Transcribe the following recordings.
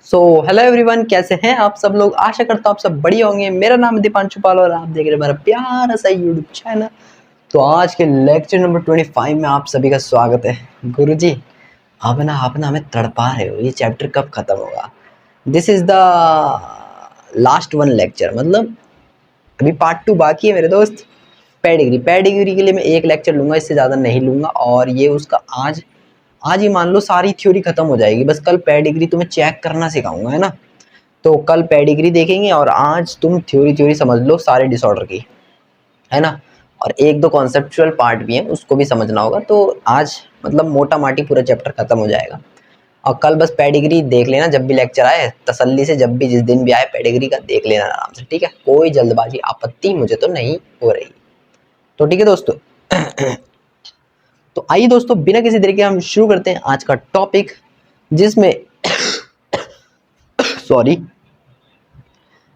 So hello everyone, कैसे हैं आप सब लोग। आशा करता हूँ आप सब बढ़िया होंगे। मेरा नाम है दीपांशु पाल और आप देख रहे हैं मेरा प्यारा सा यूट्यूब चैनल। तो आज के लेक्चर नंबर 25 में आप सभी का स्वागत है। गुरुजी आप ना हमें तड़पा रहे हो, ये चैप्टर कब खत्म होगा। This is the last one lecture, मतलब अभी पार्ट 2 बाकी है मेरे दोस्त। पेडिग्री के लिए मैं एक लेक्चर लूंगा, इससे ज़्यादा नहीं लूंगा। और ये उसका आज आज ही मान लो सारी थ्योरी खत्म हो जाएगी। बस कल पेडिग्री तुम्हें चेक करना सिखाऊंगा, है ना। तो कल पेडिग्री देखेंगे और आज तुम थ्योरी समझ लो सारे डिसऑर्डर की, है ना। और एक दो कॉन्सेप्चुअल पार्ट भी है, उसको भी समझना होगा। तो आज मतलब मोटा माटी पूरा चैप्टर खत्म हो जाएगा। और कल बस पेडिग्री देख लेना, जब भी लेक्चर आए तसल्ली से, जब भी जिस दिन भी आए पेडिग्री का देख लेना आराम से, ठीक है। कोई जल्दबाजी आपत्ति मुझे तो नहीं हो रही। तो ठीक है दोस्तों। तो आइए दोस्तों, बिना किसी तरीके हम शुरू करते हैं आज का टॉपिक, जिसमें सॉरी,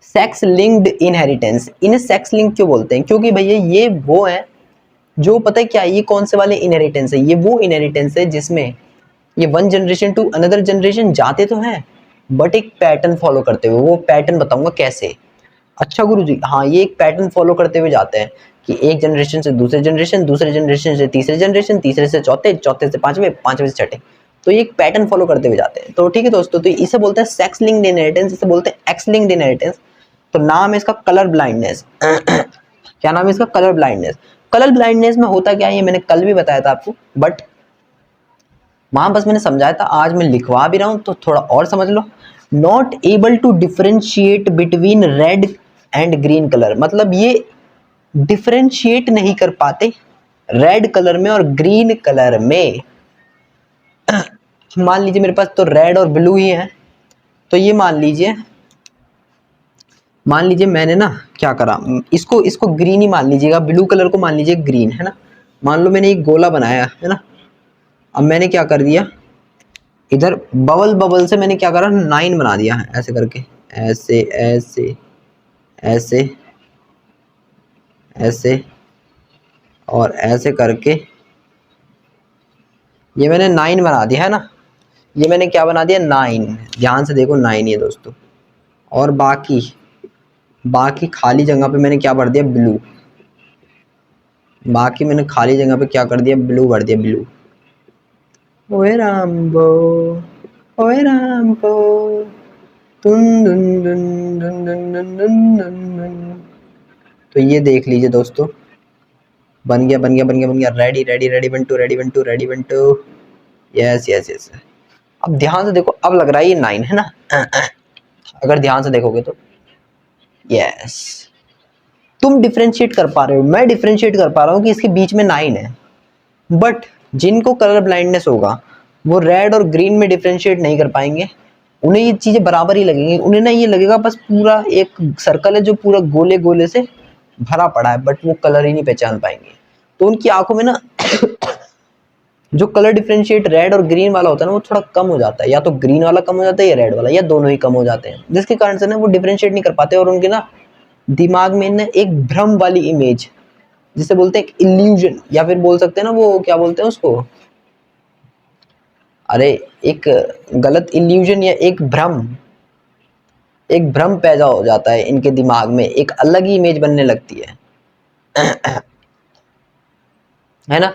सेक्स लिंक्ड इनहेरिटेंस। इन्हें सेक्स लिंक क्यों बोलते हैं? क्योंकि भैया ये वो है जो, पता है क्या, ये कौन से वाले इनहेरिटेंस है? ये वो इनहेरिटेंस है जिसमें ये one generation to another generation जाते तो हैं, बट एक पैटर्न फॉलो करते हुए। वो पैटर्न बताऊंगा कैसे। अच्छा गुरुजी, हाँ, ये एक पैटर्न फॉलो करते हुए जाते हैं कि एक जनरेशन से दूसरे जनरेशन, दूसरे जनरेशन से तीसरे जनरेशन, तीसरे से चौथे, चौथे से पांचवे, पांचवे से छठे। तो ये एक पैटर्न फॉलो करते हुए जाते हैं। तो ठीक है दोस्तों, तो इसे बोलते हैं सेक्स लिंक्ड इनहेरिटेंस, इसे बोलते हैं एक्स लिंक्ड इनहेरिटेंस। तो नाम है इसका कलर ब्लाइंडनेस। क्या नाम है इसका? Colour blindness. कलर ब्लाइंडनेस में होता क्या है, ये मैंने कल भी बताया था आपको, बट वहां बस मैंने समझाया था। आज मैं लिखवा भी रहा हूं तो थोड़ा और समझ लो। Not able to differentiate between red and green colour, मतलब ये डिफरेंशिएट नहीं कर पाते रेड कलर में और ग्रीन कलर में। मान लीजिए मेरे पास तो रेड और ब्लू ही है, तो ये मान लीजिए मैंने ना क्या करा, इसको इसको ग्रीन ही मान लीजिएगा, ब्लू कलर को मान लीजिए ग्रीन, है ना। मान लो मैंने एक गोला बनाया है ना। अब मैंने क्या कर दिया, इधर बबल बबल से मैंने क्या करा, 9 बना दिया है ऐसे करके, ऐसे ऐसे ऐसे ऐसे और ऐसे करके ये मैंने 9 बना दिया है ना। ये मैंने क्या बना दिया, 9। ध्यान से देखो, 9 ये दोस्तों। और बाकी बाकी खाली जगह पे मैंने क्या भर दिया, ब्लू। बाकी मैंने खाली जगह पे क्या कर दिया, ब्लू भर दिया, ब्लू। ओए रामबो, ओए रामबो, दुन दुन दुन दुन दुन दुन दुन दुन दुन। तो ये देख लीजिए दोस्तों, बन गया बन गया बन गया बन गया। Ready ready ready 1 2, ready 1 2, ready 1 2। Yes yes yes. अब ध्यान से देखो, अब लग रहा है ये 9 है ना। अगर ध्यान से देखोगे तो यस, तुम डिफरेंशिएट कर पा रहे हो, मैं डिफरेंशिएट कर पा रहा हूँ कि इसके बीच में 9 है। बट जिनको कलर ब्लाइंडनेस होगा वो रेड और ग्रीन में डिफरेंशिएट नहीं कर पाएंगे। उन्हें ये चीजें बराबर ही लगेंगी। उन्हें ना ये लगेगा बस पूरा एक सर्कल है जो पूरा गोले गोले से भरा पड़ा है, बट वो कलर ही नहीं पहचान पाएंगे। तो उनकी आंखों में ना जो कलर डिफरेंशिएट रेड और ग्रीन वाला होता है ना, वो थोड़ा कम हो जाता है। या तो ग्रीन वाला कम हो जाता है या रेड वाला, या दोनों ही कम हो जाते हैं, जिसके कारण से ना वो डिफरेंशिएट नहीं कर पाते। और उनके ना दिमाग में ना एक भ्रम वाली इमेज, जिसे बोलते हैं इल्यूजन, या फिर बोल सकते हैं ना, वो क्या बोलते हैं उसको, अरे एक गलत इल्यूजन या एक भ्रम पैदा हो जाता है इनके दिमाग में, एक अलग ही इमेज बनने लगती है ना।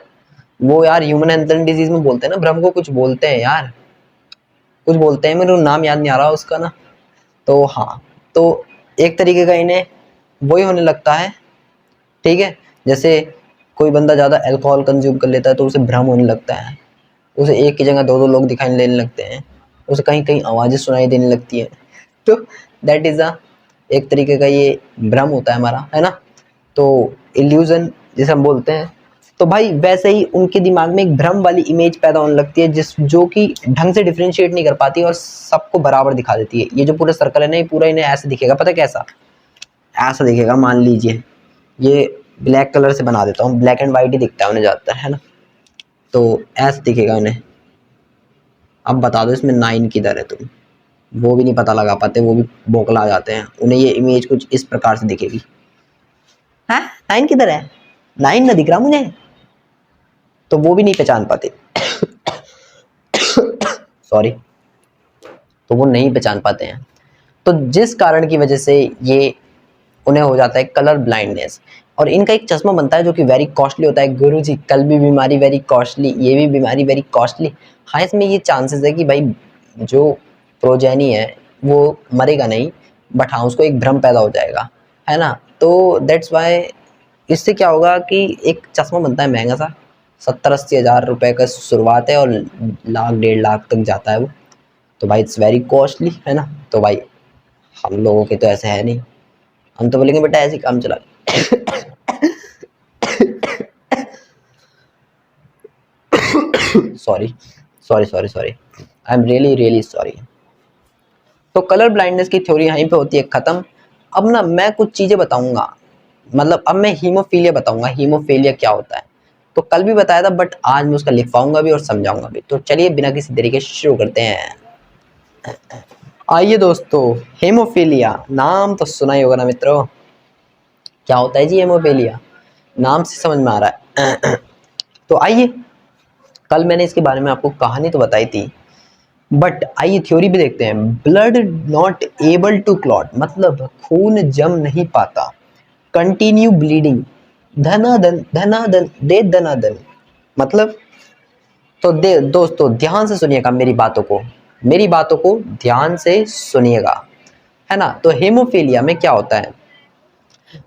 वो यार ह्यूमन एंथन डिजीज में बोलते हैं ना, भ्रम को कुछ बोलते हैं यार, कुछ बोलते हैं, मेरे को नाम याद नहीं आ रहा उसका ना। तो हाँ, तो एक तरीके का इन्हें वही होने लगता है, ठीक है। जैसे कोई बंदा ज़्यादा अल्कोहल कंज्यूम कर लेता है तो उसे भ्रम होने लगता है, उसे एक की जगह दो दो लोग दिखाई देने लगते हैं, उसे कहीं कहीं आवाज़ें सुनाई देने लगती हैं। तो दैट इज़ अ एक तरीके का ये भ्रम होता है हमारा, है ना। तो इल्यूजन जिसे हम बोलते हैं। तो भाई वैसे ही उनके दिमाग में एक भ्रम वाली इमेज पैदा होने लगती है, जिस जो कि ढंग से डिफरेंशिएट नहीं कर पाती और सबको बराबर दिखा देती है। ये जो पूरा सर्कल है ना, ये पूरा इन्हें ऐसे दिखेगा, पता है कैसा, ऐसा दिखेगा। मान लीजिए ये ब्लैक कलर से बना देता हूँ, ब्लैक एंड वाइट ही दिखता है उन्हें ज़्यादातर, है ना। तो ऐसा दिखेगा उन्हें। अब बता दो इसमें 9 किधर है, तुम वो भी नहीं पता लगा पाते, वो भी बौखला जाते हैं। उन्हें ये इमेज कुछ इस प्रकार से दिखेगी, हाँ 9 किधर है, 9 ना दिख रहा मुझे, तो वो भी नहीं पहचान पाते। सॉरी। तो वो नहीं पहचान पाते हैं। तो जिस कारण की वजह से ये उन्हें हो जाता है कलर ब्लाइंडनेस। और इनका एक चश्मा बनता है जो कि वेरी कॉस्टली होता है। गुरुजी कल भी बीमारी वेरी कॉस्टली, ये भी बीमारी वेरी कॉस्टली। हाँ, इसमें ये चांसेस है कि भाई जो प्रोजेनी है वो मरेगा नहीं, बट हाँ उसको एक भ्रम पैदा हो जाएगा, है ना। तो दैट्स वाई इससे क्या होगा कि एक चश्मा बनता है महंगा सा, 70-80 हज़ार रुपये का शुरुआत है और लाख 1.5 लाख तक जाता है वो। तो भाई इट्स वेरी कॉस्टली, है ना। तो भाई हम लोगों के तो ऐसे है नहीं, हम तो बोलेंगे बेटा ऐसे ही काम चला। Sorry sorry sorry sorry, I am really really sorry. तो कलर ब्लाइंडनेस की थ्योरी यहीं पे होती है ख़त्म। अब ना मैं कुछ चीज़ें बताऊंगा, मतलब अब मैं हीमोफीलिया बताऊंगा, हीमोफीलिया क्या होता है। तो कल भी बताया था बट आज मैं उसका लिखवाऊंगा भी और समझाऊंगा भी। तो चलिए बिना किसी तरीके से शुरू करते हैं। आइए दोस्तों, हेमोफीलिया नाम तो सुना ही होगा ना मित्रों। क्या होता है जी हेमोफीलिया, नाम से समझ में आ रहा है। तो आइए, कल मैंने इसके बारे में आपको कहानी तो बताई थी, बट आइए थ्योरी भी देखते हैं। Blood not able to clot, मतलब खून जम नहीं पाता। कंटिन्यू ब्लीडिंग, धनाधन धनाधन दे धनाधन, मतलब तो दे दोस्तों ध्यान से सुनिएगा मेरी बातों को ध्यान से सुनिएगा, है ना। तो हेमोफीलिया में क्या होता है,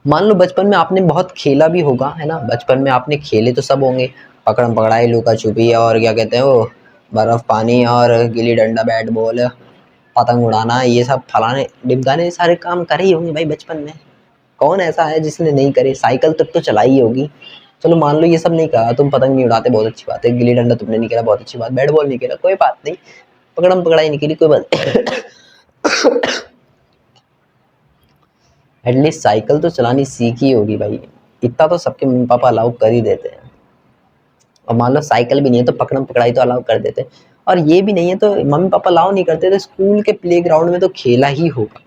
मान लो बचपन में आपने बहुत खेला भी होगा, है ना। बचपन में आपने खेले तो सब होंगे, पकड़म पकड़ाई, लुका छुपी और क्या कहते हैं वो, बर्फ पानी और गिल्ली डंडा, बैट बॉल, पतंग उड़ाना, ये सब फलाने डिमकाने सारे काम करे ही होंगे भाई बचपन में। कौन ऐसा है जिसने नहीं करे, साइकिल तक तो चलाई ही होगी। चलो मान लो ये सब नहीं कहा, तुम पतंग नहीं उड़ाते बहुत अच्छी बात है, गिल्ली डंडा तुमने नहीं खेला बहुत अच्छी बात, बैट बॉल नहीं खेला कोई बात नहीं, पकड़म पकड़ाई नहीं खेली कोई बात। एटलीस्ट साइकिल तो चलानी सीखी होगी भाई, इतना तो सबके मम्मी पापा अलाउ कर ही देते हैं। और मान लो साइकिल भी नहीं है तो पकड़म पकड़ाई तो अलाउ कर देते, और ये भी नहीं है तो मम्मी पापा अलाउ नहीं करते तो स्कूल के प्लेग्राउंड में तो खेला ही होगा।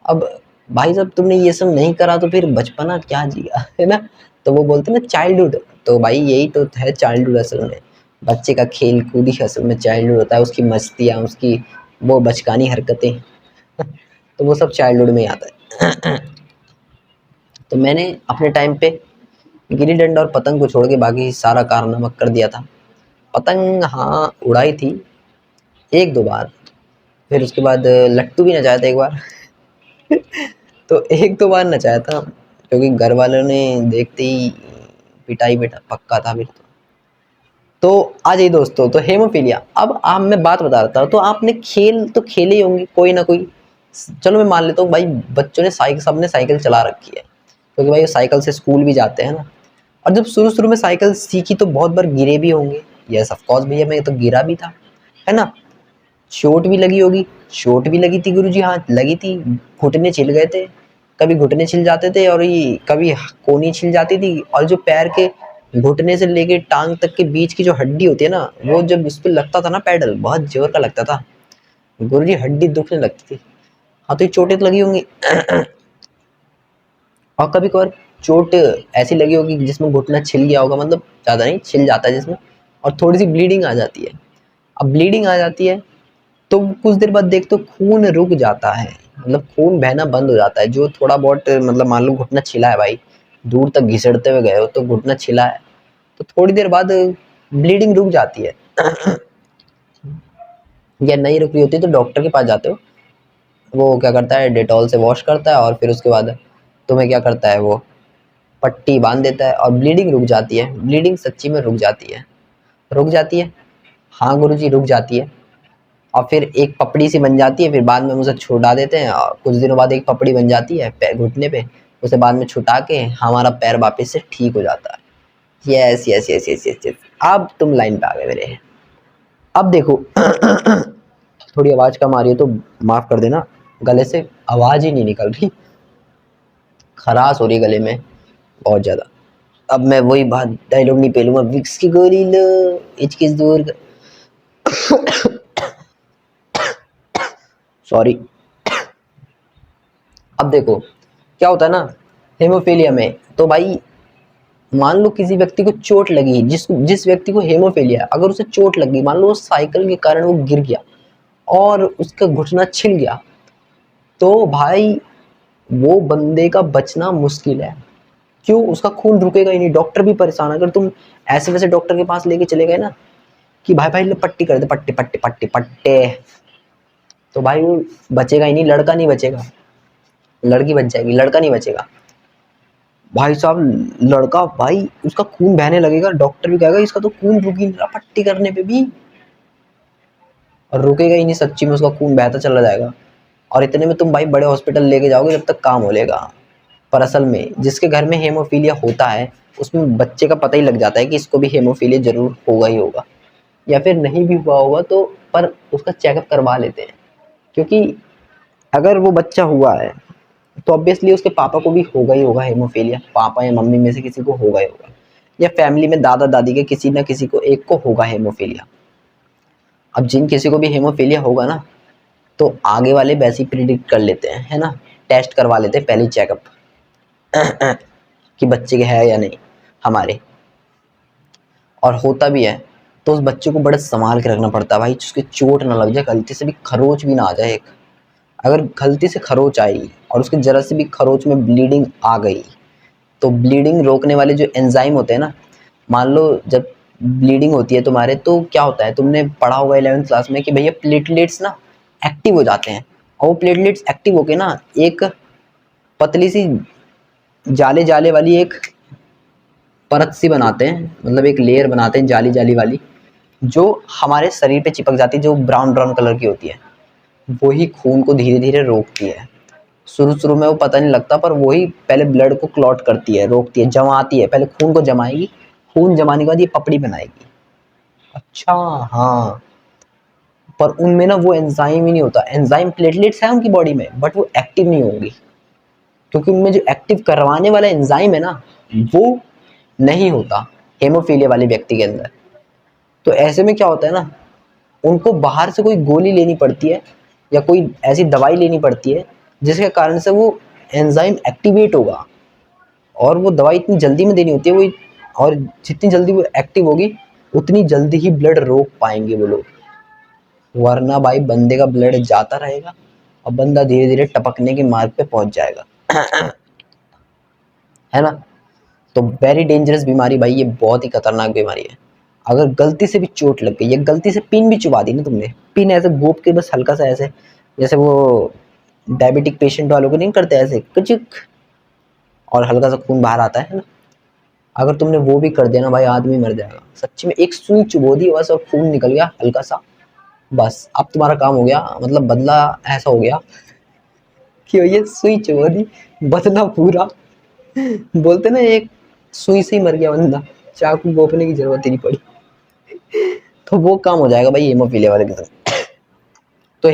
अब भाई साहब तुमने ये सब नहीं करा तो फिर बचपना क्या जिया, है ना। तो वो बोलते ना चाइल्डहुड, तो भाई यही तो है चाइल्डहुड असल में। बच्चे का खेल कूद ही असल में चाइल्डहुड होता है, उसकी मस्तियाँ, उसकी वो बचकानी हरकतें। तो वो सब चाइल्डहुड में ही आता है। तो मैंने अपने टाइम पे गिल्ली डंडा और पतंग को छोड़ के बाकी सारा कारनामा कर दिया था। पतंग हाँ उड़ाई थी 1-2 बार, फिर उसके बाद लट्टू भी नचाया था एक बार। तो 1-2 बार नचाया था क्योंकि घर वालों ने देखते ही पिटाई बेटा पक्का था फिर तो आ जाइए दोस्तों, तो हेमोफीलिया। अब आप मैं बात बता रहा था, तो आपने खेल तो खेले ही होंगे कोई ना कोई। चलो मैं मान लेता हूँ भाई बच्चों ने साइकिल, सबने साइकिल चला रखी है क्योंकि भाई वो साइकिल से स्कूल भी जाते हैं ना। और जब शुरू शुरू में साइकिल सीखी तो बहुत बार गिरे भी होंगे। यस ऑफ कोर्स भैया मैं तो गिरा भी था, है ना। चोट भी लगी होगी, चोट भी लगी थी गुरुजी, हाँ लगी थी। घुटने छिल गए थे, कभी घुटने छिल जाते थे और ये कभी कोनी छिल जाती थी। और जो पैर के घुटने से लेके टांग तक के बीच की जो हड्डी होती है ना, वो जब उस पर लगता था ना पैडल, बहुत जोर का लगता था गुरुजी, हड्डी दुखने लगती थी। हाँ तो ये चोटें तो लगी होंगी। और कभी कभार चोट ऐसी लगी होगी जिसमें घुटना छिल गया होगा, मतलब ज़्यादा नहीं छिल जाता है जिसमें, और थोड़ी सी ब्लीडिंग आ जाती है। अब ब्लीडिंग आ जाती है तो कुछ देर बाद देखते हो खून रुक जाता है, मतलब खून बहना बंद हो जाता है। जो थोड़ा बहुत मतलब मान लो घुटना छिला है भाई, दूर तक घिसड़ते हुए गए हो तो घुटना छिला है, तो थोड़ी देर बाद ब्लीडिंग रुक जाती है। या नहीं रुक रही होती तो डॉक्टर के पास जाते हो, वो क्या करता है डेटॉल से वॉश करता है और फिर उसके बाद तुम्हें क्या करता है वो पट्टी बांध देता है और ब्लीडिंग रुक जाती है। ब्लीडिंग सच्ची में रुक जाती है, रुक जाती है, हाँ गुरुजी रुक जाती है। और फिर एक पपड़ी सी बन जाती है, फिर बाद में उसे छुड़ा देते हैं और कुछ दिनों बाद एक पपड़ी बन जाती है पैर घुटने पे, उसे बाद में छुटा के हमारा पैर वापस से ठीक हो जाता है। Yes yes yes yes yes yes, अब तुम लाइन पे आ गए मेरे। अब देखो, थोड़ी आवाज़ कम आ रही है तो माफ़ कर देना, गले से आवाज़ ही नहीं निकल रही, खराश हो रही गले में बहुत ज़्यादा। अब मैं वही बात डायलॉग नहीं पेलूंगा, विक्स की गोली लो इचकिस दूर। सॉरी। अब देखो क्या होता है ना हेमोफीलिया में, तो भाई मान लो किसी व्यक्ति को चोट लगी, जिस व्यक्ति को हेमोफीलिया, अगर उसे चोट लगी, मान लो वो साइकिल के कारण वो गिर गया, और उसका घुटना छिल गया, तो भाई वो बंदे का बचना मुश्किल है। क्यों? उसका खून रुकेगा ही नहीं, डॉक्टर भी परेशान। अगर तुम ऐसे वैसे डॉक्टर के पास लेके चले गए ना कि भाई भाई ले पट्टी कर दे, पट्टे पट्टे पट्टे पट्टे, तो भाई वो बचेगा ही नहीं, लड़का नहीं बचेगा, लड़की बच जाएगी, लड़का नहीं बचेगा। भाई साहब लड़का, भाई उसका खून बहने लगेगा, डॉक्टर भी कहेगा इसका तो खून रुक ही नहीं रहा पट्टी करने पे भी, और रुकेगा ही नहीं, सच्ची में उसका खून बहता चला जाएगा। और इतने में तुम भाई बड़े हॉस्पिटल लेके जाओगे जब तक काम हो लेगा। पर असल में जिसके घर में हेमोफीलिया होता है उसमें बच्चे का पता ही लग जाता है कि इसको भी हेमोफीलिया जरूर होगा ही होगा, या फिर नहीं भी हुआ होगा तो पर उसका चेकअप करवा लेते हैं। क्योंकि अगर वो बच्चा हुआ है तो ऑब्वियसली उसके पापा को भी होगा ही होगा हेमोफीलिया, पापा या मम्मी में से किसी को होगा ही होगा, या फैमिली में दादा दादी के किसी ना किसी को एक को होगा हेमोफीलिया। अब जिन किसी को भी हेमोफीलिया होगा ना, तो आगे वाले वैसे ही प्रिडिक्ट कर लेते हैं, है ना, टेस्ट करवा लेते हैं पहले चेकअप कि बच्चे के है या नहीं हमारे। और होता भी है तो उस बच्चे को बड़ा संभाल के रखना पड़ता है भाई, उसके चोट ना लग जाए, गलती से भी खरोच भी ना आ जाए एक। अगर गलती से खरोच आई और उसके जरा से भी खरोच में ब्लीडिंग आ गई, तो ब्लीडिंग रोकने वाले जो एंजाइम होते हैं ना, मान लो जब ब्लीडिंग होती है तुम्हारे तो क्या होता है, तुमने पढ़ा होगा 11th क्लास में कि भैया प्लेटलेट्स ना एक्टिव हो जाते हैं, और वो प्लेटलेट्स एक्टिव होके ना एक पतली सी जाले जाले वाली एक परत सी बनाते हैं, मतलब एक लेयर बनाते हैं जाली जाली वाली, जो हमारे शरीर पे चिपक जाती है, जो ब्राउन ब्राउन कलर की होती है। वही खून को धीरे धीरे रोकती है। शुरू शुरू में वो पता नहीं लगता, पर वही पहले ब्लड को क्लॉट करती है, रोकती है, जमाती है, पहले खून को जमाएगी, खून जमाने के बाद ये पपड़ी बनाएगी। अच्छा, हाँ, पर उनमें ना वो एंजाइम ही नहीं होता, एंजाइम प्लेटलेट्स है उनकी बॉडी में बट वो एक्टिव नहीं होंगी, क्योंकि उनमें जो एक्टिव करवाने वाला एंजाइम है ना वो नहीं होता हेमोफीलिया वाले व्यक्ति के अंदर। तो ऐसे में क्या होता है ना, उनको बाहर से कोई गोली लेनी पड़ती है या कोई ऐसी दवाई लेनी पड़ती है जिसके कारण से वो एंजाइम एक्टिवेट होगा, और वो दवाई इतनी जल्दी में देनी होती है वो, और जितनी जल्दी वो एक्टिव होगी उतनी जल्दी ही ब्लड रोक पाएंगे वो लोग, वरना भाई बंदे का ब्लड जाता रहेगा और बंदा धीरे धीरे टपकने के मार्ग पे पहुंच जाएगा है ना। तो वेरी डेंजरस बीमारी भाई, ये बहुत ही खतरनाक बीमारी है। अगर गलती से भी चोट लग गई या गलती से पिन भी चुबा दी ना तुमने, पिन ऐसे गोप के बस हल्का सा ऐसे, जैसे वो डायबिटिक पेशेंट वालों को नहीं करते ऐसे कुचिक, और हल्का सा खून बाहर आता है ना, अगर तुमने वो भी कर दिया ना भाई आदमी मर जाएगा सच्ची में। एक सुई चुबो दी बस और खून निकल गया हल्का सा, बस अब तुम्हारा काम हो गया, मतलब बदला ऐसा हो गया कि ये सुई चुबो दी, बदला पूरा। बोलते ना एक सुई से ही मर गया बंदा, चाकू गोपने की जरूरत ही नहीं पड़ी। तो वो काम हो जाएगा भाई हेमोफीलिया वाले के साथ। तो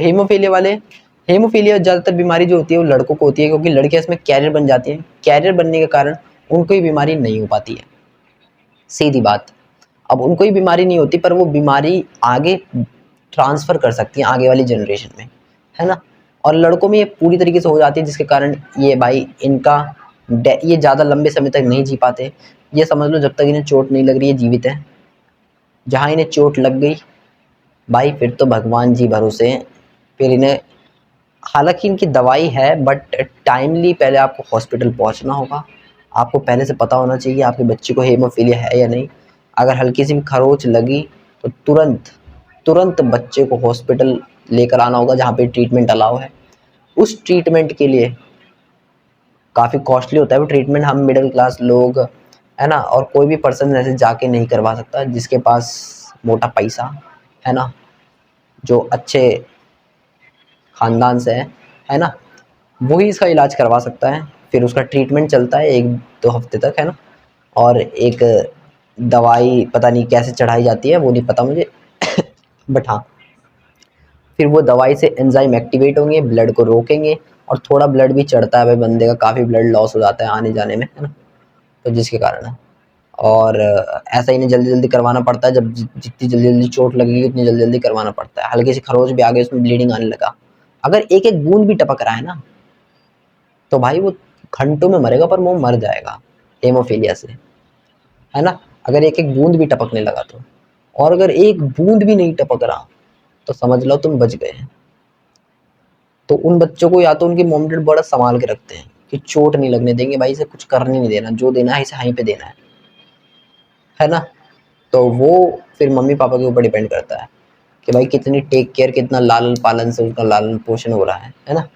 हेमोफीलिया ज्यादातर बीमारी जो होती है वो लड़कों को होती है, क्योंकि लड़कियां इसमें कैरियर बन जाती हैं, कैरियर बनने के कारण उनको ये बीमारी नहीं हो पाती है, सीधी बात। अब उनको ये बीमारी नहीं होती पर वो बीमारी आगे ट्रांसफर कर सकती है आगे वाली जनरेशन में, है ना। और लड़कों में ये पूरी तरीके से हो जाती है जिसके कारण ये भाई इनका ये ज़्यादा लंबे समय तक नहीं जी पाते। ये समझ लो जब तक इन्हें चोट नहीं लग रही है जीवित है, जहाँ इन्हें चोट लग गई भाई फिर तो भगवान जी भरोसे हैं, फिर इन्हें, हालांकि इनकी दवाई है बट टाइमली पहले आपको हॉस्पिटल पहुंचना होगा। आपको पहले से पता होना चाहिए कि आपके बच्चे को हेमोफीलिया है या नहीं। अगर हल्की सी भी खरोच लगी तो तुरंत तुरंत बच्चे को हॉस्पिटल लेकर आना होगा जहाँ पे ट्रीटमेंट अलाउ है। उस ट्रीटमेंट के लिए काफ़ी कॉस्टली होता है वो ट्रीटमेंट, हम मिडिल क्लास लोग, है ना, और कोई भी पर्सन ऐसे जाके नहीं करवा सकता जिसके पास मोटा पैसा है ना, जो अच्छे ख़ानदान से है ना, वही इसका इलाज करवा सकता है। फिर उसका ट्रीटमेंट चलता है 1-2 हफ्ते तक, है ना, और एक दवाई पता नहीं कैसे चढ़ाई जाती है वो नहीं पता मुझे बट हाँ, फिर वो दवाई से एंजाइम एक्टिवेट होंगे, ब्लड को रोकेंगे, और थोड़ा ब्लड भी चढ़ता है भाई बंदे का, काफ़ी ब्लड लॉस हो जाता है आने जाने में, है ना, तो जिसके कारण है। और ऐसा इन्हें जल्दी जल्दी करवाना पड़ता है, जब जितनी जल्दी जल्दी चोट लगेगी उतनी जल्दी जल्दी करवाना पड़ता है। हल्की सी खरोच भी आ गई उसमें ब्लीडिंग आने लगा, अगर एक एक बूंद भी टपक रहा है ना तो भाई वो घंटों में मरेगा, पर वो मर जाएगा हेमोफीलिया से, है ना, अगर एक एक बूंद भी टपकने लगा तो। और अगर एक बूंद भी नहीं टपक रहा तो समझ लो तुम बच गए। तो उन बच्चों को या तो उनके मॉम डैड बड़ा संभाल के रखते हैं कि चोट नहीं लगने देंगे भाई, इसे कुछ करने नहीं देना, जो देना है इसे वहीं पे देना है ना। तो वो फिर मम्मी पापा के ऊपर डिपेंड करता है कि भाई कितनी टेक केयर, कितना लालन पालन से उसका लालन पोषण हो रहा है ना।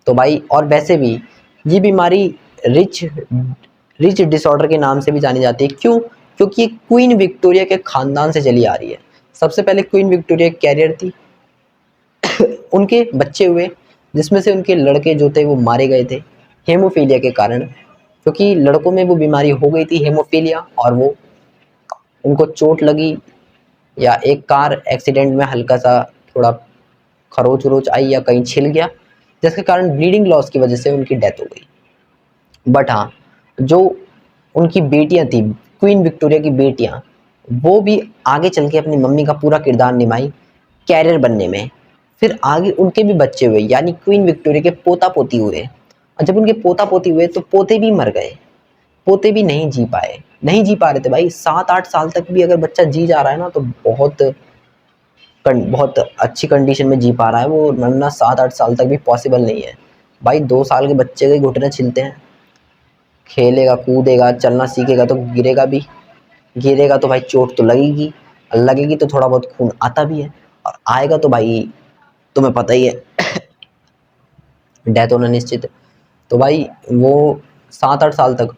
तो भाई और वैसे भी ये बीमारी रिच रिच डिसऑर्डर के नाम से भी जानी जाती है। क्यों? क्योंकि ये क्वीन विक्टोरिया के खानदान से चली आ रही है। सबसे पहले क्वीन विक्टोरिया कैरियर थी, उनके बच्चे हुए जिसमें से उनके लड़के जो थे वो मारे गए थे हेमोफीलिया के कारण, क्योंकि लड़कों में वो बीमारी हो गई थी हेमोफीलिया, और वो उनको चोट लगी या एक कार एक्सीडेंट में हल्का सा थोड़ा खरोच वरोच आई या कहीं छिल गया, जिसके कारण ब्लीडिंग लॉस की वजह से उनकी डेथ हो गई। बट हाँ, जो उनकी बेटियां थी, क्वीन विक्टोरिया की बेटियां, वो भी आगे चल के अपनी मम्मी का पूरा किरदार निभाई कैरियर बनने में। फिर आगे उनके भी बच्चे हुए, यानी क्वीन विक्टोरिया के पोता पोती हुए, और जब उनके पोता पोती हुए तो पोते भी मर गए, पोते भी नहीं जी पाए, नहीं जी पा रहे थे भाई। 7-8 साल तक भी अगर बच्चा जी जा रहा है ना तो बहुत अच्छी कंडीशन में जी पा रहा है वो, वरना 7-8 साल तक भी पॉसिबल नहीं है भाई। 2 साल के बच्चे के घुटने छिलते हैं, खेलेगा कूदेगा चलना सीखेगा तो गिरेगा भी, गिरेगा तो भाई चोट तो लगेगी, लगेगी तो थोड़ा बहुत खून आता भी है, और आएगा तो भाई तुम्हें पता ही है डेथ होना निश्चित है। तो भाई वो 7-8 साल तक,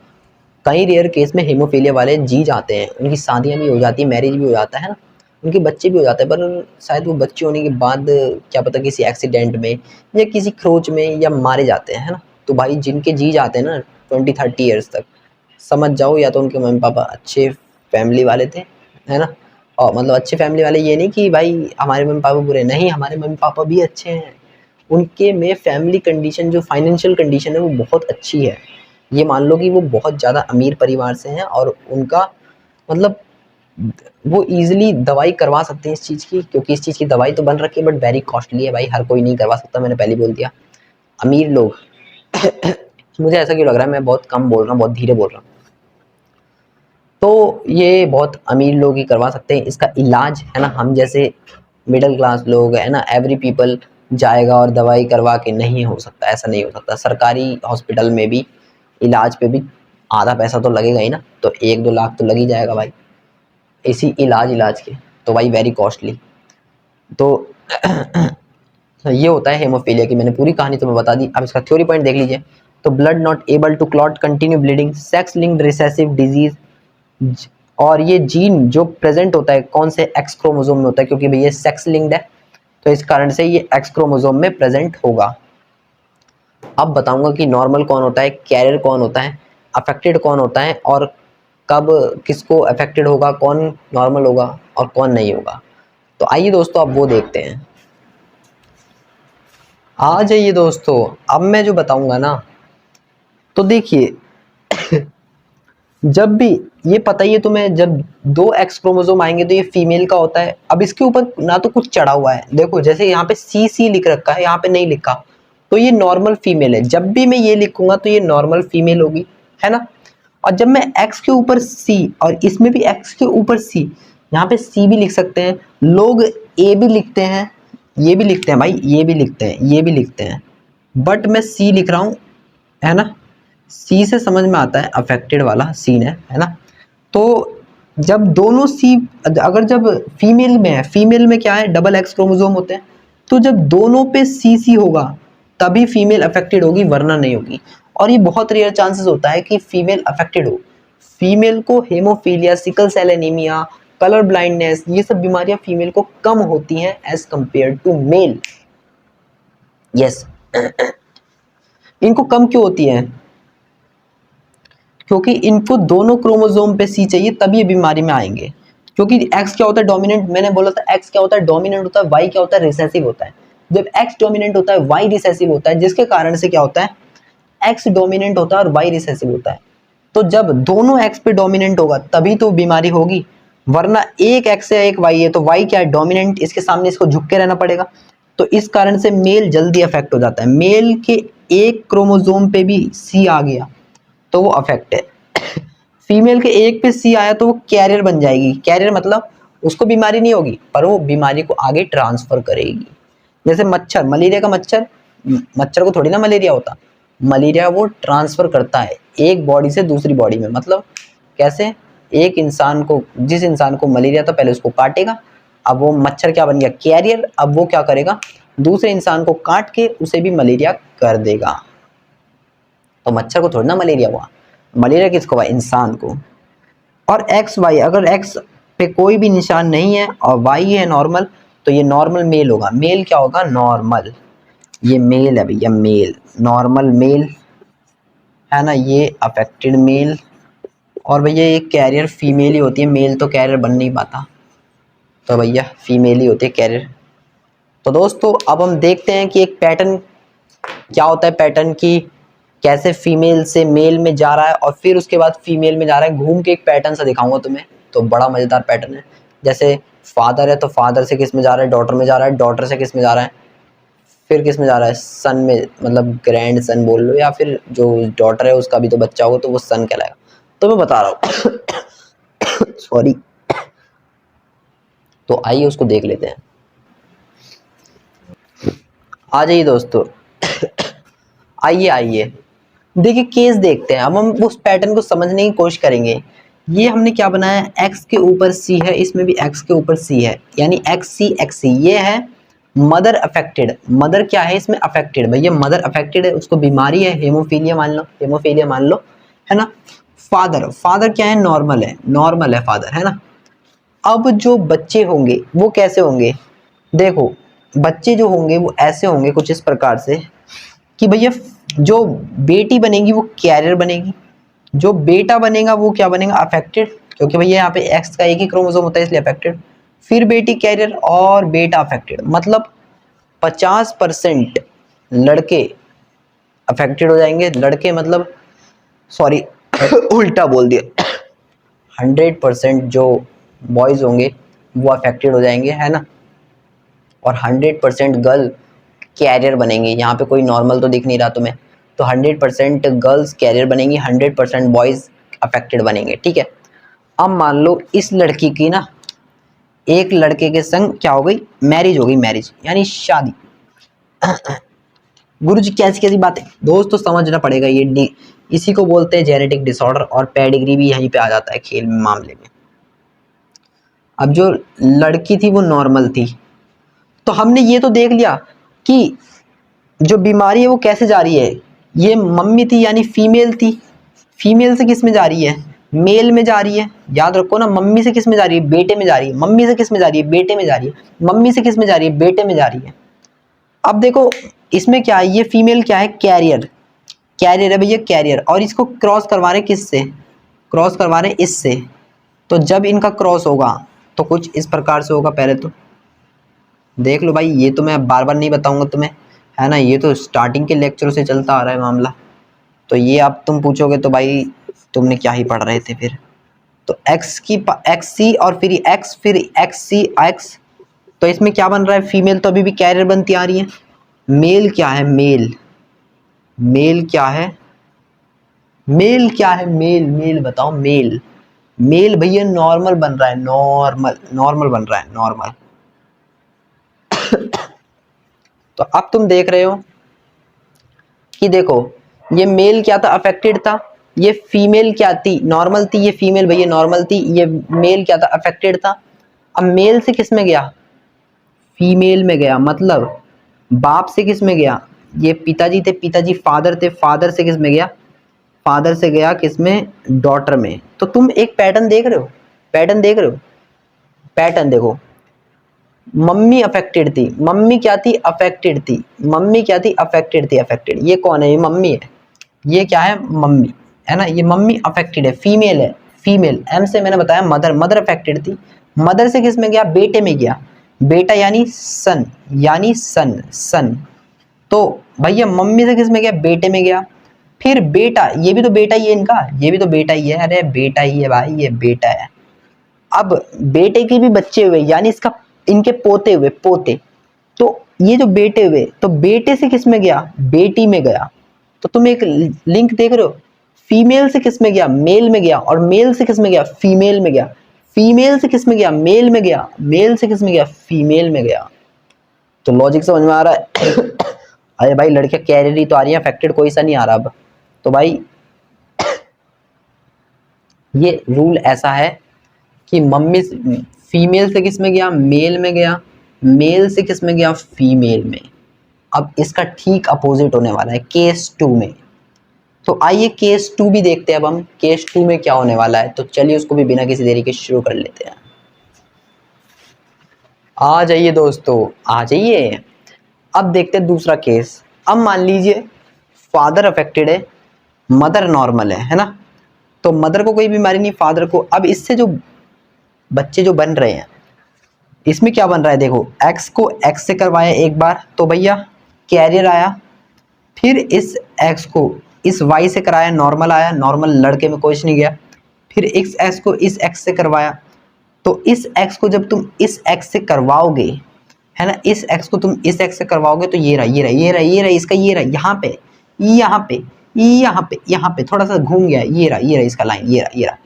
कई रेयर केस में हेमोफीलिया वाले जी जाते हैं, उनकी शादियां भी हो जाती है, मैरिज भी हो जाता है ना, उनके बच्चे भी हो जाते हैं, पर शायद वो बच्चे होने के बाद क्या पता किसी एक्सीडेंट में या किसी खरोच में या मारे जाते हैं, है ना। तो भाई जिनके जी जाते हैं ना 20-30 ईयर्स तक, समझ जाओ या तो उनके मम्मी पापा अच्छे फैमिली वाले थे, है ना। और मतलब अच्छे फैमिली वाले ये नहीं कि भाई हमारे मम्मी पापा बुरे, नहीं, हमारे मम्मी पापा भी अच्छे हैं, उनके में फैमिली कंडीशन जो फाइनेंशियल कंडीशन है वो बहुत अच्छी है। ये मान लो कि वो बहुत ज़्यादा अमीर परिवार से हैं, और उनका मतलब वो ईज़िली दवाई करवा सकते हैं इस चीज़ की, क्योंकि इस चीज़ की दवाई तो बन रखी है, बट वेरी कॉस्टली है भाई, हर कोई नहीं करवा सकता, मैंने पहले बोल दिया। अमीर लोग मुझे ऐसा क्यों लग रहा है मैं बहुत कम बोल रहा हूँ, बहुत धीरे बोल रहा हूँ। तो ये बहुत अमीर लोग ही करवा सकते हैं इसका इलाज, है ना। हम जैसे मिडिल क्लास लोग, है ना, एवरी पीपल जाएगा और दवाई करवा के नहीं हो सकता, ऐसा नहीं हो सकता। सरकारी हॉस्पिटल में भी इलाज पे भी आधा पैसा तो लगेगा ही ना, तो 1-2 लाख तो लग ही जाएगा भाई इसी इलाज के, तो भाई वेरी कॉस्टली। तो ये होता है हेमोफीलिया की, मैंने पूरी कहानी तुम्हें बता दी। अब इसका थ्योरी पॉइंट देख लीजिए। तो blood not able to clot, continue bleeding, sex linked recessive disease, और ये जीन जो प्रेजेंट होता है कौन से एक्स क्रोमोसोम में होता है, क्योंकि भैया सेक्स लिंक्ड है तो इस कारण से ये एक्स क्रोमोसोम में प्रेजेंट होगा। अब बताऊंगा कि नॉर्मल कौन होता है, कैरियर कौन होता है, अफेक्टेड कौन होता है, और कब किसको अफेक्टेड होगा, कौन नॉर्मल होगा और कौन नहीं होगा। तो आइए दोस्तों अब वो देखते हैं। आ जाइए दोस्तों, अब मैं जो बताऊंगा ना, तो देखिए जब भी ये पता ही है तुम्हें, जब 2 एक्स क्रोमोसोम आएंगे तो ये फीमेल का होता है। अब इसके ऊपर ना तो कुछ चढ़ा हुआ है, देखो जैसे यहाँ पे सी लिख रखा है, यहाँ पे नहीं लिखा, तो ये नॉर्मल फीमेल है। जब भी मैं ये लिखूंगा तो ये नॉर्मल फीमेल होगी, है ना। और जब मैं एक्स के ऊपर सी, और इसमें भी एक्स के ऊपर सी, यहाँ पे सी भी लिख सकते हैं लोग, ए भी लिखते हैं, ये भी लिखते हैं भाई, ये भी लिखते हैं, ये भी लिखते हैं, बट मैं सी लिख रहा हूँ, है ना। सी से समझ में आता है अफेक्टेड वाला सीन है ना। तो जब दोनों सी, अगर जब फीमेल में है, फीमेल में क्या है, डबल एक्स क्रोमोसोम होते हैं, तो जब दोनों पे सी होगा तभी फीमेल अफेक्टेड होगी, वरना नहीं होगी। और ये बहुत रेयर चांसेस होता है कि फीमेल अफेक्टेड हो। फीमेल को haemophilia, sickle cell anaemia, colour blindness, ये सब बीमारियां फीमेल को कम होती हैं as compare to male. Yes इनको कम क्यों होती है, क्योंकि इनको दोनों क्रोमोसोम पे सी चाहिए तभी ये बीमारी में आएंगे। क्योंकि एक्स क्या होता है, डोमिनेंट, मैंने बोला था एक्स क्या होता है, डोमिनेंट होता है, वाई क्या होता है, रिसेसिव होता है। जब एक्स डोमिनेंट होता है, वाई रिसेसिव होता है, जिसके कारण से क्या होता है, एक्स डोमिनेंट होता है और वाई रिसेसिव होता है। तो जब दोनों एक्स पे डोमिनेंट होगा तभी तो बीमारी होगी, वरना एक एक्स है एक वाई है, तो वाई क्या है, डोमिनेंट, इसके सामने इसको झुक के रहना पड़ेगा। तो इस कारण से मेल जल्दी अफेक्ट हो जाता है। मेल के एक क्रोमोसोम पे भी सी आ गया तो वो अफेक्ट है। फीमेल के एक पे सी आया तो वो कैरियर बन जाएगी। कैरियर मतलब उसको बीमारी नहीं होगी पर वो बीमारी को आगे ट्रांसफर करेगी। जैसे मच्छर, मलेरिया का मच्छर को थोड़ी ना मलेरिया होता, मलेरिया वो ट्रांसफर करता है एक बॉडी से दूसरी बॉडी में। मतलब कैसे, एक इंसान को, जिस इंसान को मलेरिया था पहले उसको काटेगा, अब वो मच्छर क्या बन गया, कैरियर, अब वो क्या करेगा, दूसरे इंसान को काट के उसे भी मलेरिया कर देगा। तो मच्छर को थोड़ी ना मलेरिया हुआ, मलेरिया किसको हुआ, इंसान को। और एक्स वाई, अगर एक्स पे कोई भी निशान नहीं है और वाई है नॉर्मल, तो ये नॉर्मल मेल होगा। मेल क्या होगा, नॉर्मल, ये मेल है भैया, मेल, नॉर्मल मेल है ना, ये अफेक्टेड मेल। और भैया ये कैरियर फीमेल ही होती है, मेल तो कैरियर बन नहीं पाता, तो भैया फीमेल ही होती है कैरियर। तो दोस्तों अब हम देखते हैं कि एक पैटर्न क्या होता है, पैटर्न की कैसे फीमेल से मेल में जा रहा है और फिर उसके बाद फीमेल में जा रहा है। घूम के एक पैटर्न सा दिखाऊंगा तुम्हें, तो बड़ा मजेदार पैटर्न है। जैसे फादर है तो फादर से किस में जा रहा है, डॉटर में जा रहा है, डॉटर से किस में जा रहा है, फिर किस में जा रहा है, सन में, मतलब ग्रैंड सन बोल लो, या फिर जो डॉटर है उसका भी तो बच्चा होगा तो वो सन कहलाएगा। तो मैं बता रहा हूँ सॉरी। तो आइए उसको देख लेते हैं, आ जाइए दोस्तों आइए आइए देखिए केस देखते हैं। अब हम उस पैटर्न को समझने की कोशिश करेंगे। ये हमने क्या बनाया, x के ऊपर c है, इसमें भी x के ऊपर c है, यानी x c। ये है मदर अफेक्टेड, मदर क्या है इसमें, अफेक्टेड। भैया मदर अफेक्टेड है, उसको बीमारी है, हेमोफीलिया मान लो, हेमोफीलिया मान लो, है ना। फादर, फादर क्या है, नॉर्मल है, नॉर्मल है फादर, है ना। अब जो बच्चे होंगे वो कैसे होंगे, देखो बच्चे जो होंगे वो ऐसे होंगे कुछ इस प्रकार से कि भैया जो बेटी बनेगी वो कैरियर बनेगी, जो बेटा बनेगा वो क्या बनेगा, अफेक्टेड, क्योंकि भैया यहाँ पे एक्स का एक ही क्रोमोसोम होता है इसलिए अफेक्टेड। फिर बेटी कैरियर और बेटा अफेक्टेड, मतलब 50% लड़के अफेक्टेड हो जाएंगे, लड़के मतलब सॉरी उल्टा बोल दिया, 100% जो बॉयज होंगे वो अफेक्टेड हो जाएंगे, है ना। और 100% गर्ल कैरियर बनेंगी। यहाँ पे कोई नॉर्मल तो दिख नहीं रहा तुम्हें, तो 100% गर्ल्स कैरियर बनेंगी, 100% बॉयज अफेक्टेड बनेंगे, ठीक है। अब मान लो इस लड़की की ना एक लड़के के संग क्या हो गई, मैरिज हो गई, मैरिज यानी शादी। गुरु जी कैसी कैसी बातें, दोस्तों समझना पड़ेगा। ये इसी को बोलते हैं जेनेटिक डिसऑर्डर, और पेडिग्री भी यहीं पे आ जाता है खेल में, मामले में। अब जो लड़की थी वो नॉर्मल थी, तो हमने ये तो देख लिया कि जो बीमारी है वो कैसे जा रही है। ये मम्मी थी यानी फीमेल थी, फीमेल से किस में जा रही है, मेल में जा रही है। याद रखो ना, मम्मी से किस में जा रही है, बेटे में जा रही है, मम्मी से किस में जा रही है, बेटे में जा रही है, मम्मी से किस में जा रही है, बेटे में जा रही है। अब देखो इसमें क्या है, ये फीमेल क्या है, कैरियर, कैरियर है भैया, कैरियर। और इसको क्रॉस करवा रहे किससे, क्रॉस करवा रहे इससे। तो जब इनका क्रॉस होगा तो कुछ इस प्रकार से होगा। पहले तो देख लो भाई, ये तो मैं बार बार नहीं बताऊंगा तुम्हें, है ना, ये तो स्टार्टिंग के लेक्चरों से चलता आ रहा है मामला। तो ये अब तुम पूछोगे तो भाई तुमने क्या ही पढ़ रहे थे फिर। तो एक्स सी और फिर एक्स सी एक्स, तो इसमें क्या बन रहा है, फीमेल तो अभी भी कैरियर बनती आ रही है। मेल क्या है, मेल, मेल क्या है, मेल क्या है, मेल, मेल बताओ, मेल, मेल भैया नॉर्मल बन रहा है, नॉर्मल, नॉर्मल बन रहा है, नॉर्मल। तो अब तुम देख रहे हो कि देखो ये मेल क्या था, अफेक्टेड था, ये फीमेल क्या थी, नॉर्मल थी, ये फीमेल भैया नॉर्मल थी, ये मेल क्या था, अफेक्टेड था। अब मेल से किस में गया, फीमेल में गया, मतलब बाप से किस में गया, ये पिताजी थे, पिताजी फादर थे, फादर से किस में गया, फादर से गया किस में, डॉटर में। तो तुम एक पैटर्न देख रहे हो, पैटर्न देख रहे हो, पैटर्न देखो। मम्मी अफेक्टेड थी, मम्मी क्या थी, अफेक्टेड थी, मम्मी क्या थी, अफेक्टेड थी, अफेक्टेड। ये कौन है, ये मम्मी है, ये क्या है, मम्मी, है ना। ये मम्मी अफेक्टेड है, फीमेल है, फीमेल। एम से मैंने बताया मदर, मदर अफेक्टेड थी, मदर से किस में गया, बेटे में गया, बेटा यानी सन, यानी सन, सन। तो भैया मम्मी से किस में गया, बेटे में गया। फिर बेटा, ये भी तो बेटा ही है इनका, ये भी तो बेटा ही है, अरे बेटा ही है भाई, ये बेटा है। अब बेटे के भी बच्चे हुए यानी इसका, इनके पोते हुए, पोते। तो ये जो बेटे हुए, तो बेटे से किस में गया, बेटी में गया। तो तुम एक लिंक देख रहे हो, फीमेल से किस में गया, मेल में गया, और मेल से किस में गया, फीमेल में गया। फीमेल से किस में गया, मेल में गया, मेल से किस में गया, फीमेल में गया। तो लॉजिक समझ में आ रहा है? अरे भाई लड़कियां कैरियर ही तो आ रही है, अफेक्टेड कोई सा नहीं आ रहा अब। तो भाई ये रूल ऐसा है कि मम्मी फीमेल से किस में गया, मेल में गया, मेल से किस में गया, फीमेल में। अब इसका ठीक अपोजिट होने वाला है केस 2 में। तो आइए केस 2 भी देखते हैं अब हम, केस 2 में क्या होने वाला है। तो चलिए उसको भी बिना किसी देरी के शुरू कर लेते हैं। आ जाइए दोस्तों, आ जाइए। अब देखते हैं दूसरा केस। अब मान लीजिए फादर अफेक्टेड है, मदर नॉर्मल है ना। तो मदर को कोई बीमारी नहीं, फादर को। अब इससे जो बच्चे जो बन रहे हैं, इसमें क्या बन रहा है, देखो एक्स को एक्स से करवाया एक बार तो भैया कैरियर आया, फिर इस एक्स को इस वाई से कराया, नॉर्मल आया, नॉर्मल लड़के में कुछ नहीं गया। फिर इस एक्स को इस एक्स से करवाया, तो इस एक्स को जब तुम इस एक्स से करवाओगे, है ना, इस एक्स को तुम इस एक्स से करवाओगे तो ये रहा, ये रहा, ये रहा, ये रहा, इसका ये रहा, यहाँ पे, यहाँ पे, यहाँ पे, यहाँ पे थोड़ा सा घूम गया, ये रहा, ये रहा इसका लाइन, ये रहा, ये रहा।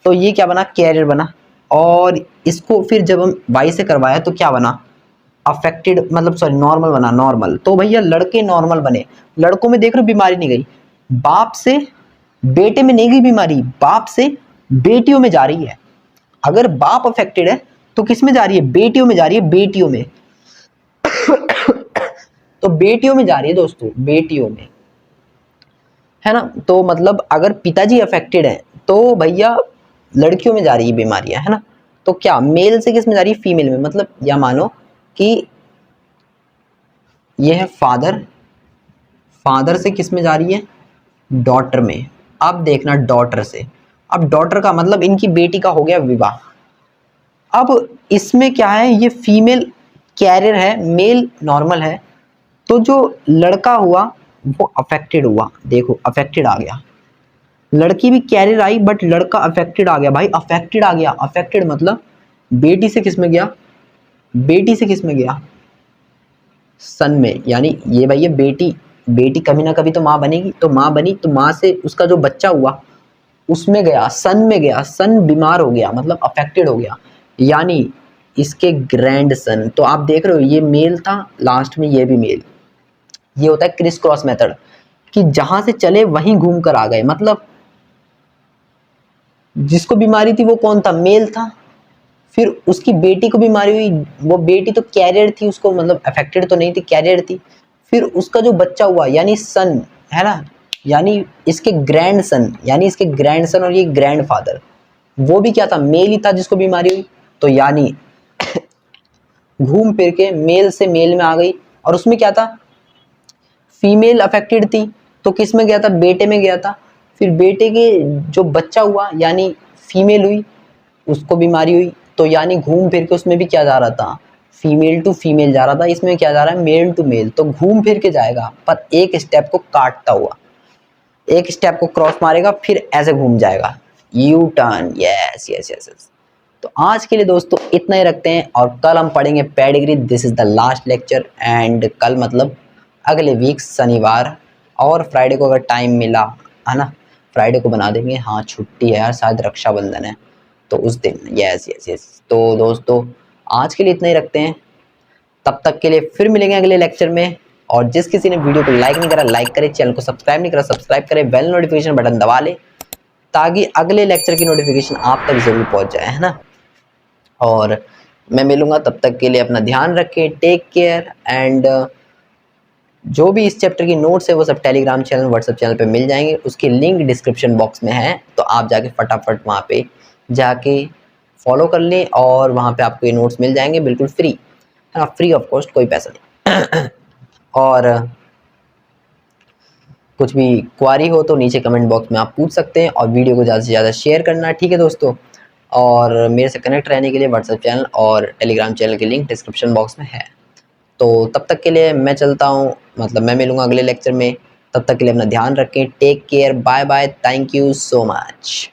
तो ये क्या बना, कैरियर बना। और इसको फिर जब हम वाई से करवाया तो क्या बना, अफेक्टेड, मतलब सॉरी नॉर्मल बना, नॉर्मल। तो भैया लड़के नॉर्मल बने। लड़कों में देख रहे हो बीमारी नहीं गई, बाप से बेटे में नहीं गई बीमारी, बाप से बेटियों में जा रही है। अगर बाप अफेक्टेड है तो किस में जा रही है, बेटियों में जा रही है, बेटियों में। तो बेटियों में जा रही है दोस्तों, बेटियों में, है ना। तो मतलब अगर पिताजी अफेक्टेड है तो भैया लड़कियों में जा रही है बीमारियां, है ना। तो क्या मेल से किस में जा रही है, फीमेल में। मतलब या मानो कि ये है फादर, फादर से किस में जा रही है, डॉटर में। अब देखना डॉटर से, अब डॉटर का मतलब इनकी बेटी का हो गया विवाह। अब इसमें क्या है, ये फीमेल कैरियर है, मेल नॉर्मल है। तो जो लड़का हुआ वो अफेक्टेड हुआ, देखो अफेक्टेड आ गया। लड़की भी कैरियर आई बट लड़का अफेक्टेड आ गया। भाई अफेक्टेड आ गया, अफेक्टेड मतलब बेटी से किस में गया, बेटी से किस में गया, सन में। यानी ये भैया बेटी, बेटी कभी ना कभी तो माँ बनेगी, तो माँ बनी तो माँ से उसका जो बच्चा हुआ उसमें गया, सन में गया, सन बीमार हो गया मतलब अफेक्टेड हो गया, यानी इसके ग्रैंड सन। तो आप देख रहे हो ये मेल था, लास्ट में ये भी मेल। ये होता है क्रिस क्रॉस मेथड, कि जहां से चले वहीं घूम कर आ गए। मतलब जिसको बीमारी थी वो कौन था, मेल था। फिर उसकी बेटी को बीमारी हुई, वो बेटी तो कैरियर थी, उसको मतलब अफेक्टेड तो नहीं थी, कैरियर थी। फिर उसका जो बच्चा हुआ यानी सन, है ना, यानी इसके ग्रैंड सन, यानी इसके ग्रैंड सन और ये ग्रैंड फादर, वो भी क्या था, मेल ही था जिसको बीमारी हुई। तो यानी घूम फिर के मेल से मेल में आ गई। और उसमें क्या था, फीमेल अफेक्टेड थी तो किस में गया था, बेटे में गया था। फिर बेटे के जो बच्चा हुआ यानी फीमेल हुई, उसको बीमारी हुई। तो यानी घूम फिर के उसमें भी क्या जा रहा था, फीमेल टू फीमेल जा रहा था। इसमें क्या जा रहा है, मेल टू मेल। तो घूम फिर के जाएगा पर एक स्टेप को काटता हुआ, एक स्टेप को क्रॉस मारेगा फिर ऐसे घूम जाएगा, U turn. Yes yes yes yes. तो आज के लिए दोस्तों इतना ही रखते हैं, और कल हम पढ़ेंगे pedigree. This is the last lecture. And कल मतलब अगले वीक शनिवार और फ्राइडे को अगर टाइम मिला, है ना, फ्राइडे को बना देंगे। हाँ छुट्टी है यार, शायद रक्षाबंधन है तो उस दिन। Yes yes yes. तो दोस्तों आज के लिए इतना ही रखते हैं, तब तक के लिए फिर मिलेंगे अगले लेक्चर में। और जिस किसी ने वीडियो को लाइक नहीं करा लाइक करे, चैनल को सब्सक्राइब नहीं करा सब्सक्राइब करे, बेल नोटिफिकेशन बटन दबा ले ताकि अगले लेक्चर की नोटिफिकेशन आप तक जरूर पहुंच जाए, है ना। और मैं मिलूंगा, तब तक के लिए अपना ध्यान रखें, टेक केयर। एंड जो भी इस चैप्टर की नोट्स है वो सब टेलीग्राम चैनल व्हाट्सएप चैनल पे मिल जाएंगे, उसकी लिंक डिस्क्रिप्शन बॉक्स में है। तो आप जाके फटाफट वहाँ पे जाके फॉलो कर लें और वहाँ पे आपको ये नोट्स मिल जाएंगे बिल्कुल फ्री, है ना, फ्री ऑफ कॉस्ट, कोई पैसा नहीं। और कुछ भी क्वारी हो तो नीचे कमेंट बॉक्स में आप पूछ सकते हैं, और वीडियो को ज़्यादा से ज़्यादा शेयर करना, ठीक है दोस्तों। और मेरे से कनेक्ट रहने के लिए व्हाट्सएप चैनल और टेलीग्राम चैनल की लिंक डिस्क्रिप्शन बॉक्स में है। तो तब तक के लिए मैं चलता हूँ, मतलब मैं मिलूँगा अगले लेक्चर में। तब तक के लिए अपना ध्यान रखें, take care, bye bye, thank you so much.